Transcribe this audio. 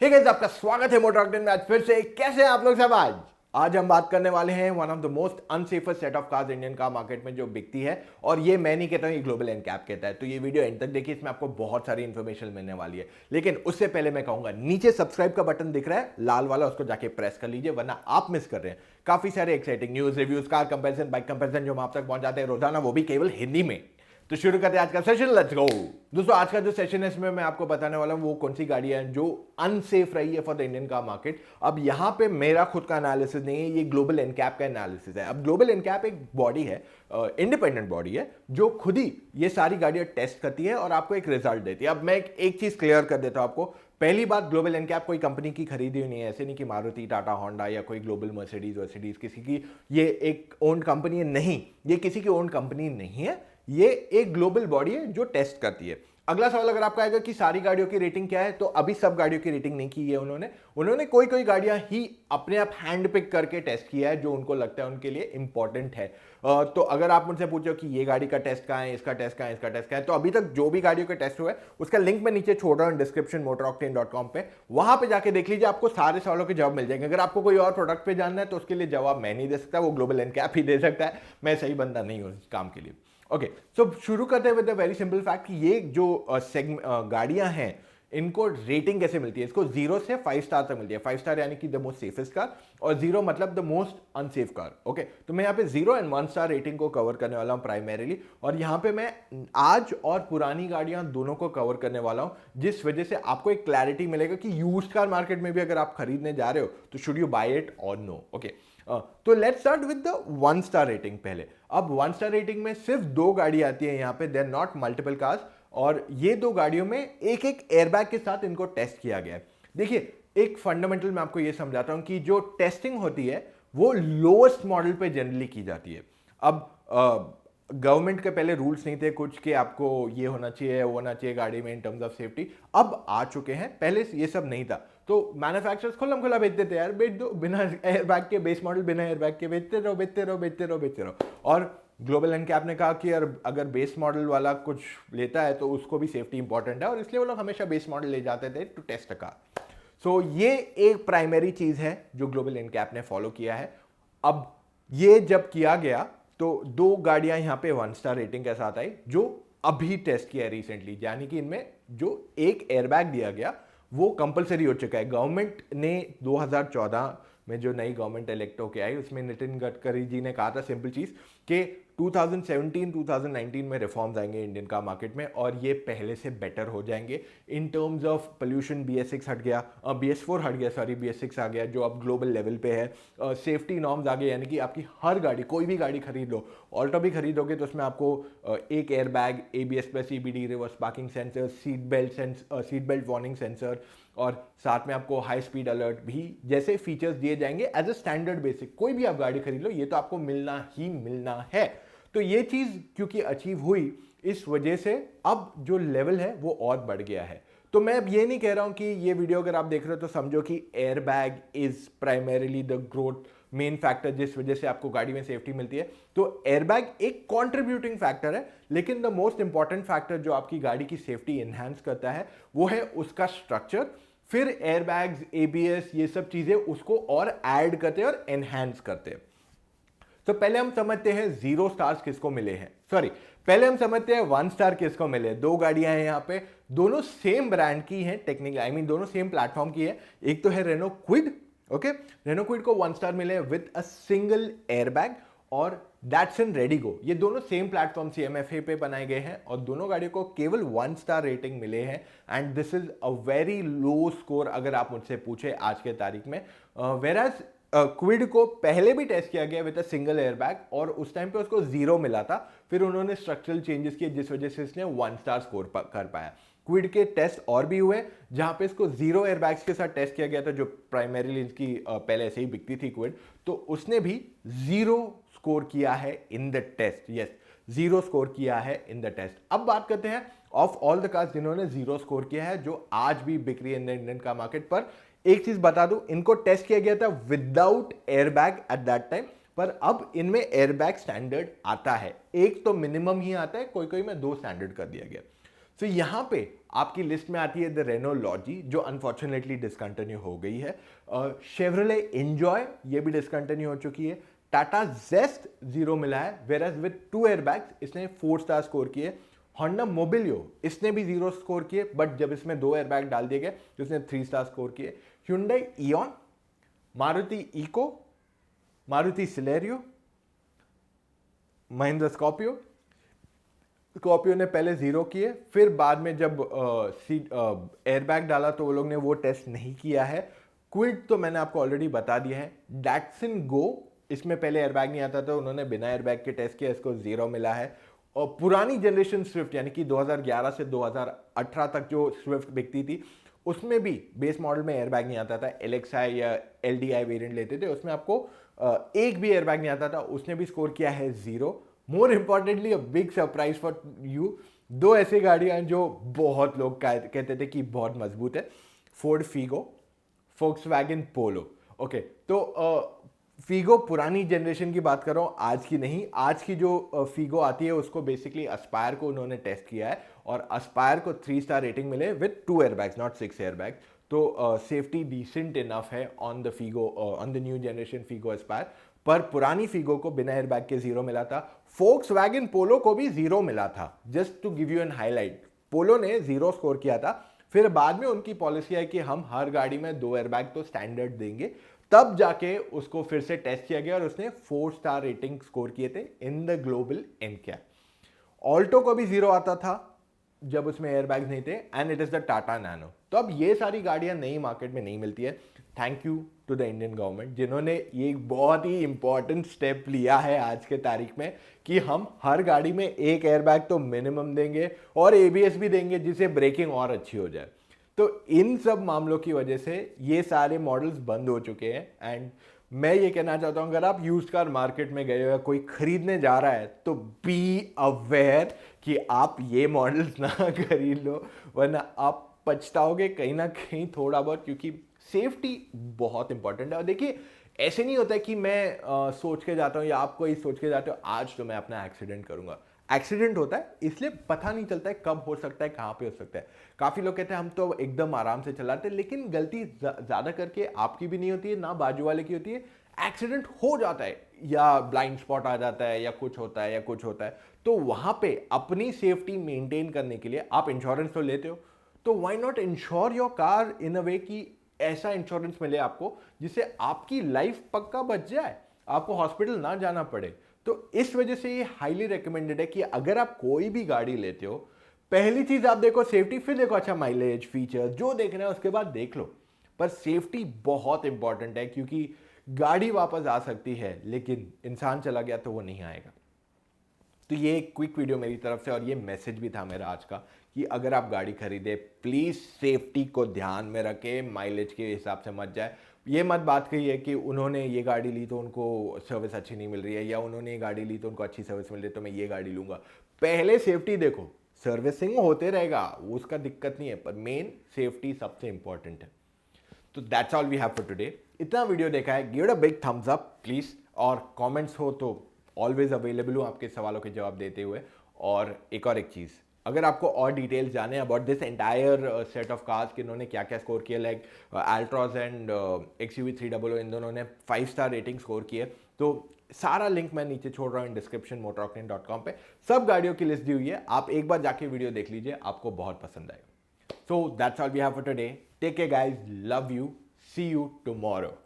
Hey guys, आपका स्वागत है मोटर ऑक्टेन में। आज फिर से कैसे हैं आप लोग सब। आज हम बात करने वाले हैं one of the most unsafest set of cars Indian car market में जो बिकती है। और ये मैं नहीं कहता हूं, ये ग्लोबल एनकैप कहता है। तो ये वीडियो एंड तक देखिए, इसमें आपको बहुत सारी इंफॉर्मेशन मिलने वाली है। लेकिन उससे पहले मैं कहूंगा, नीचे सब्सक्राइब का बटन दिख रहा है लाल वाला, उसको जाके प्रेस कर लीजिए, वरना आप मिस कर रहे हैं काफी सारे exciting news, reviews, car comparison, bike comparison जो हम आप तक पहुंच जाते हैं रोजाना, वो भी केवल हिंदी में। तो शुरू करते हैं आज का सेशन, लेट्स गो। दोस्तों, आज का जो सेशन है इसमें मैं आपको बताने वाला हूं वो कौन सी गाड़ियां हैं जो अनसेफ रही है for the Indian car market. अब यहां पे मेरा खुद का एनालिसिस नहीं है, ये ग्लोबल एनकैप का एनालिसिस है। अब ग्लोबल एनकैप एक बॉडी है, इंडिपेंडेंट बॉडी है, जो खुद ही ये सारी गाड़ियां टेस्ट करती है और आपको एक रिजल्ट देती है। अब मैं एक चीज क्लियर कर देता हूं आपको। पहली बात, ग्लोबल एनकैप कोई कंपनी की खरीदी हुई नहीं है। ऐसे नहीं कि मारुति, टाटा, होंडा या कोई ग्लोबल मर्सिडीज वर्सिडीज किसी की ये एक ओन्ड कंपनी है, नहीं, ये किसी की ओन्ड कंपनी नहीं है। ये एक ग्लोबल बॉडी है जो टेस्ट करती है। अगला सवाल अगर आपका आएगा कि सारी गाड़ियों की रेटिंग क्या है, तो अभी सब गाड़ियों की रेटिंग नहीं की है उन्होंने कोई कोई गाड़ियां ही अपने आप हैंड पिक करके टेस्ट किया है जो उनको लगता है उनके लिए इंपॉर्टेंट है। तो अगर आप मुझसे पूछो कि ये गाड़ी का टेस्ट कहाँ है, इसका टेस्ट कहाँ है, इसका टेस्ट कहाँ है, तो अभी तक जो भी गाड़ियों के टेस्ट हुए उसका लिंक मैं नीचे छोड़ रहा हूँ डिस्क्रिप्शन motoroctane.com पे। वहां पे जाके देख लीजिए, आपको सारे सवालों के जवाब मिल जाएंगे। अगर आपको कोई और प्रोडक्ट पे जानना है तो उसके लिए जवाब मैं नहीं दे सकता, वो ग्लोबल एनकैप ही दे सकता है। मैं सही बंदा नहीं हूँ इस काम के लिए। ओके, सो शुरू करते हैं with the very simple fact कि ये जो गाड़ियां हैं इनको रेटिंग कैसे मिलती है। इसको 0 से 5 स्टार तक मिलती है। 5 स्टार यानी कि द मोस्ट सेफेस्ट कार, और 0 मतलब the most unsafe car. Okay, तो मैं यहाँ पे 0 एंड 1 स्टार रेटिंग को कवर करने वाला हूँ प्राइमरीली, और यहाँ पे मैं आज और पुरानी गाड़ियां दोनों को कवर करने वाला हूँ, जिस वजह से आपको एक क्लैरिटी मिलेगा कि यूज्ड कार मार्केट में भी अगर आप खरीदने जा रहे हो तो शुड यू बाय इट और नो। ओके, तो let's start with the 1 star rating पहले। अब 1 स्टार रेटिंग में सिर्फ 2 गाड़ी आती है यहाँ पे, देयर नॉट मल्टीपल कार्स, और ये 2 गाड़ियों में एक एक एयरबैग के साथ इनको टेस्ट किया गया है। देखिए, एक फंडामेंटल मैं आपको ये समझाता हूं कि जो टेस्टिंग होती है वो लोएस्ट मॉडल पे जनरली की जाती है। अब गवर्नमेंट के पहले रूल्स नहीं थे कुछ कि आपको ये होना चाहिए वो होना चाहिए गाड़ी में इन टर्म्स ऑफ सेफ्टी, अब आ चुके हैं। पहले ये सब नहीं था, तो मैन्युफैक्चरर्स खुल्लम खुला बेच देते यार, बेच दो, बिना एयरबैग के बेस मॉडल, बिना एयरबैग के बेचते रहो बेचते रहो बेचते रहो बेचते रहो। और ग्लोबल एनकैप ने कहा कि अगर बेस मॉडल वाला कुछ लेता है तो उसको भी सेफ्टी इंपॉर्टेंट है, और इसलिए वो लोग हमेशा बेस मॉडल ले जाते थे टू टेस्ट अ कार। सो ये एक प्राइमरी चीज है जो ग्लोबल एनकैप ने फॉलो किया है। अब ये जब किया गया तो 2 गाड़ियां यहां पे 1 स्टार रेटिंग के साथ आई जो अभी टेस्ट किया है रिसेंटली, यानी कि इनमें जो एक एयरबैग दिया गया वो कंपलसरी हो चुका है। गवर्नमेंट ने 2014 में जो नई गवर्नमेंट इलेक्ट होकर आई उसमें नितिन गडकरी जी ने कहा था सिंपल चीज कि 2017-2019 में रिफॉर्म्स आएंगे इंडियन कार मार्केट में, और ये पहले से बेटर हो जाएंगे in terms of pollution. BS6 हट गया, BS4 हट गया, सॉरी BS6 आ गया जो अब ग्लोबल लेवल पे है। सेफ्टी नॉर्म्स आ गए, यानी कि आपकी हर गाड़ी, कोई भी गाड़ी खरीद लो, ऑल्टो भी खरीदोगे तो उसमें आपको एक airbag, ABS plus EBD, reverse parking sensor, seat belt warning sensor, और साथ में आपको हाई स्पीड अलर्ट भी जैसे फीचर्स दिए जाएंगे एज अ स्टैंडर्ड बेसिक। कोई भी आप गाड़ी खरीद लो, ये तो आपको मिलना ही मिलना है। तो ये चीज क्योंकि अचीव हुई, इस वजह से अब जो लेवल है वो और बढ़ गया है। तो मैं अब ये नहीं कह रहा हूं कि ये वीडियो अगर आप देख रहे हो तो समझो कि airbag is primarily the growth main factor जिस वजह से आपको गाड़ी में सेफ्टी मिलती है। तो एयरबैग एक कंट्रीब्यूटिंग फैक्टर है, लेकिन द मोस्ट इंपॉर्टेंट फैक्टर जो आपकी गाड़ी की सेफ्टी एनहांस करता है वो है उसका स्ट्रक्चर। फिर एयरबैग्स, ABS, ये सब चीजें उसको और ऐड करते हैं और एनहांस करते हैं। तो पहले हम समझते हैं 0 स्टार्स किसको मिले हैं, सॉरी, पहले हम समझते हैं 1 स्टार किसको मिले। 2 गाड़ियां हैं यहाँ पे, दोनों सेम ब्रांड की हैं टेक्निकली, आई मीन दोनों सेम प्लेटफॉर्म की है। एक तो है Renault Kwid, okay, Renault Kwid को 1 स्टार मिले विद अ सिंगल एयरबैग, और डैटसन रेडिगो, ये दोनों सेम प्लेटफॉर्म CMFA पे बनाए गए हैं, और दोनों गाड़ियों को केवल 1 स्टार रेटिंग मिले हैं। And this is a very low score अगर आप मुझसे पूछे आज के तारीख में। वेराज क्विड को पहले भी टेस्ट किया गया विद अ सिंगल एयरबैग, और उस टाइम पे उसको 0 मिला था। फिर उन्होंने स्ट्रक्चरल चेंजेस किए जिस वजह से इसने 1 स्टार स्कोर कर पाया। क्विड के टेस्ट और भी हुए जहां पे इसको 0 एयरबैग्स के साथ टेस्ट किया गया था, जो प्राइमरीली इसकी पहले ऐसे ही बिकती थी क्विड, तो उसने भी 0 स्कोर किया है in the test. Yes, 0 score किया है इन द टेस्ट। अब बात करते हैं ऑफ ऑल द कार्स जिन्होंने 0 स्कोर किया है जो आज भी बिक रही है इंडियन कार मार्केट पर। एक चीज बता दूं, इनको टेस्ट किया गया था without airbag at that time, पर अब इनमें एयरबैग स्टैंडर्ड आता है। एक तो मिनिमम ही आता है, कोई कोई में 2 स्टैंडर्ड कर दिया गया। तो यहाँ पे आपकी लिस्ट में आती है द रेनो लॉजी, जो अनफॉर्चुनेटली डिसकंटिन्यू हो गई है। शेवरले एंजॉय, ये भी डिसकंटिन्यू हो चुकी है। टाटा जेस्ट 0 मिला है, वेरएज विद 2 एयरबैग्स इसने 4 स्टार स्कोर किए। होंडा मोबिलियो, इसने भी 0 स्कोर किए, बट जब इसमें 2 एयरबैग डाल दिए गए तो इसने 3 स्टार स्कोर किए। Hyundai Eon, Maruti Eeco, Maruti Celerio, Mahindra Scorpio. Scorpio ने पहले 0 किए, फिर बाद में जब एयरबैग डाला तो वो लोग ने वो टेस्ट नहीं किया है। क्विड तो मैंने आपको ऑलरेडी बता दिया है। डैटसन गो, इसमें पहले एयरबैग नहीं आता था, उन्होंने बिना एयरबैग के टेस्ट किया, इसको 0 मिला है। और पुरानी जनरेशन स्विफ्ट यानी कि 2011 से 2018 तक जो स्विफ्ट बिकती थी, उसमें भी बेस मॉडल में एयरबैग नहीं आता था। LXi या LDI वेरिएंट लेते थे, उसमें आपको एक भी एयरबैग नहीं आता था, उसने भी स्कोर किया है 0। More importantly, a big surprise for you, 2 ऐसी गाड़ियां जो बहुत लोग कहते थे कि बहुत मजबूत है, फोर्ड फीगो, फोक्सवैगन पोलो। ओके, तो फीगो पुरानी जनरेशन की बात कर रहा हूँ, आज की नहीं। आज की जो फीगो आती है उसको बेसिकली अस्पायर को उन्होंने टेस्ट किया है और अस्पायर को 3 स्टार रेटिंग मिले विद 2 एयरबैग्स, नॉट 6 एयरबैग। तो सेफ्टी डिसेंट इनफ है on the Figo, on the new generation Figo aspire. पर पुरानी फीगो को बिना एयरबैग के 0 मिला था। फोक्सवैगन पोलो को भी 0 मिला था। Just to give you an highlight, Polo ने 0 स्कोर किया था। फिर बाद में उनकी पॉलिसी है कि हम हर गाड़ी में 2 एयरबैग तो स्टैंडर्ड देंगे, तब जाके उसको फिर से टेस्ट किया गया और उसने 4 स्टार रेटिंग स्कोर किए थे in the global NCAP. Alto को भी 0 आता था जब उसमें एयरबैग्स नहीं थे, and it is the Tata nano. तो अब ये सारी गाड़ियां नई मार्केट में नहीं मिलती है। Thank you to the Indian government, जिन्होंने ये बहुत ही इंपॉर्टेंट स्टेप लिया है आज के तारीख में कि हम हर गाड़ी में एक एयरबैग तो मिनिमम देंगे और ABS भी देंगे, जिससे ब्रेकिंग और अच्छी हो जाए। तो इन सब मामलों की वजह से ये सारे मॉडल्स बंद हो चुके हैं। एंड मैं ये कहना चाहता हूं, अगर आप यूज्ड कार मार्केट में गए हो या कोई खरीदने जा रहा है तो बी अवेयर कि आप ये मॉडल्स ना खरीद लो, वरना आप पछताओगे कहीं ना कहीं थोड़ा बहुत, क्योंकि सेफ्टी बहुत इंपॉर्टेंट है। और देखिए, ऐसे नहीं होता है कि मैं सोच के जाता हूँ या आप कोई सोच के जाते हो आज तो मैं अपना एक्सीडेंट करूंगा। एक्सीडेंट होता है, इसलिए पता नहीं चलता है कब हो सकता है, कहाँ पे हो सकता है। काफ़ी लोग कहते हैं हम तो एकदम आराम से चलाते हैं, लेकिन गलती ज़्यादा करके आपकी भी नहीं होती है, ना बाजू वाले की होती है। एक्सीडेंट हो जाता है या ब्लाइंड स्पॉट आ जाता है या कुछ होता है या कुछ होता है, तो वहाँ पे अपनी सेफ्टी मेंटेन करने के लिए आप इंश्योरेंस तो लेते हो, तो why not insure your car in a way कि ऐसा इंश्योरेंस मिले आपको जिससे आपकी लाइफ पक्का बच जाए, आपको हॉस्पिटल ना जाना पड़े। तो इस वजह से ये हाईली रिकमेंडेड है कि अगर आप कोई भी गाड़ी लेते हो, पहली चीज आप देखो सेफ्टी, फिर देखो अच्छा माइलेज, फीचर, जो देखना है उसके बाद देख लो। पर सेफ्टी बहुत इंपॉर्टेंट है, क्योंकि गाड़ी वापस आ सकती है लेकिन इंसान चला गया तो वो नहीं आएगा। तो ये एक क्विक वीडियो मेरी तरफ से, और ये मैसेज भी था मेरा आज का कि अगर आप गाड़ी खरीदे प्लीज़ सेफ्टी को ध्यान में रखें, माइलेज के हिसाब से मत जाए। ये मत बात कही है कि उन्होंने ये गाड़ी ली तो उनको सर्विस अच्छी नहीं मिल रही है, या उन्होंने ये गाड़ी ली तो उनको अच्छी सर्विस मिल रही है तो मैं ये गाड़ी लूँगा। पहले सेफ्टी देखो, सर्विसिंग होते रहेगा, उसका दिक्कत नहीं है, पर मेन सेफ्टी सबसे इंपॉर्टेंट है। तो that's all we have for today. इतना वीडियो देखा है, give it a big thumbs up please, और कमेंट्स हो तो ऑलवेज अवेलेबल हूँ आपके सवालों के जवाब देते हुए। और एक चीज़, अगर आपको और डिटेल्स जाने about this entire set of cars कि इन्होंने क्या क्या स्कोर किया, लाइक अल्ट्रॉज एंड XUV 300, इन दोनों ने 5 स्टार रेटिंग स्कोर की है, तो सारा लिंक मैं नीचे छोड़ रहा हूँ डिस्क्रिप्शन motoroctane.com पे। सब गाड़ियों की लिस्ट दी हुई है, आप एक बार जाके वीडियो देख लीजिए, आपको बहुत पसंद आएगा। So that's all we have for today. Take care guys, love you, see you tomorrow.